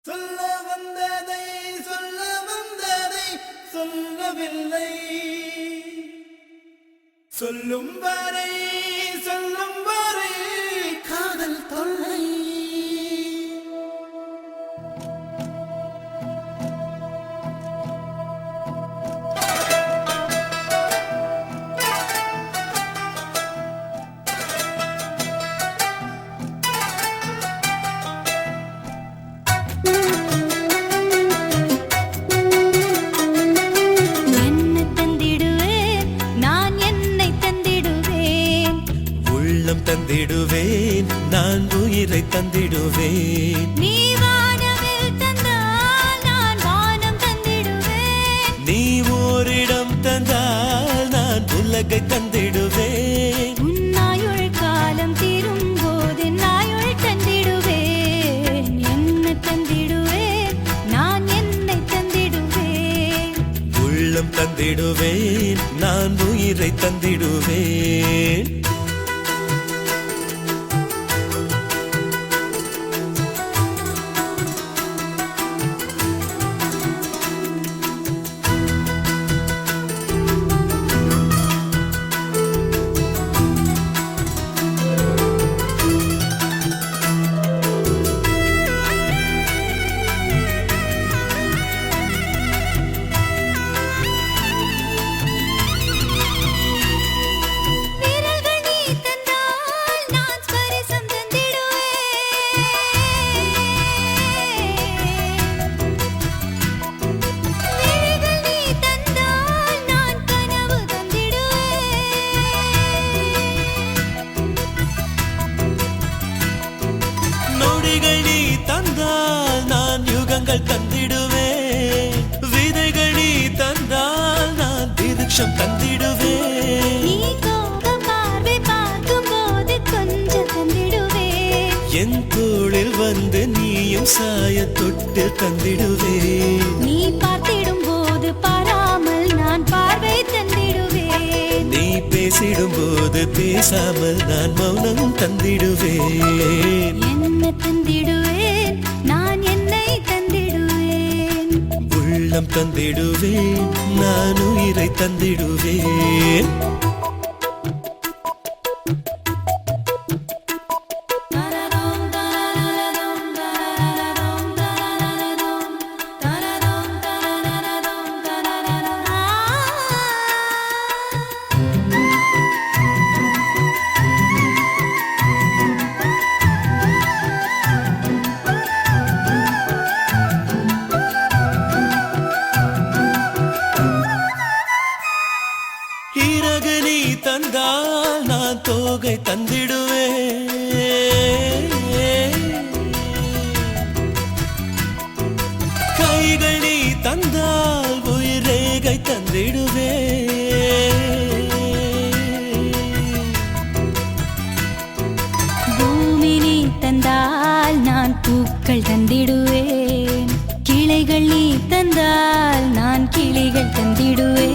சொல்ல வந்ததை சொல்ல வந்ததை சொல்லவில்லை, சொல்லும் வரை காதல் தொல்லை. தந்திடுவேன், நான் உயிரை தந்திடுவேன். நீ வானவில் தந்தால் நான் வானம் தந்திடுவேன். நீ ஓரிடம் தந்தால் நான் உலகை தந்திடுவேன். உன்னாயுள் காலம் தீரும் போது நாயுள் தந்திடுவேன். என்ன தந்திடுவேன், நான் என்னை தந்திடுவேன். உள்ளம் தந்திடுவேன், நான் உயிரை தந்திடுவேன். தந்திடுவேன், விதைகள் நீ தந்தால் நான் விருட்சம் தந்திடுவேன். நீ கோப பார்வை பார்க்கும் போது கொஞ்சம் தந்திடுவேன். என் தோளில் வந்து நீயும் சாய தொட்டு தந்திடுவேன். நீ பார்த்திடும் போது பாராமல் நான் பார்வை தந்திடுவேன். நீ பேசிடும் போது பேசாமல் நான் மௌனம் தந்திடுவேன். என்ன தந்திடுவேன், நான் என்னை தந்திடுவேன். உள்ளம் தந்திடுவேன், நான் உயிரை தந்திடுவேன். இறகு நீ தந்தால் நான் தோகை தந்திடுவேன். கைகள் நீ தந்தால் உயிரேகை தந்திடுவேன். பூமி நீ தந்தால் நான் பூக்கள் தந்திடுவேன். கிளைகள் நீ தந்தால் நான் கிளிகள் தந்திடுவேன்.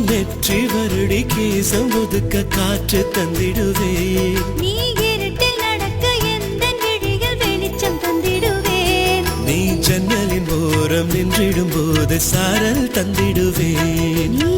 வெற்றி வருடி கேசம் ஒதுக்க காற்று தந்திடுவேன். நீ இருட்டில் நடக்க எந்த விழிகள் வெளிச்சம் தந்திடுவேன். நீ ஜன்னலின் ஓரம் நின்றிடும் போது சாரல் தந்திடுவேன். நீ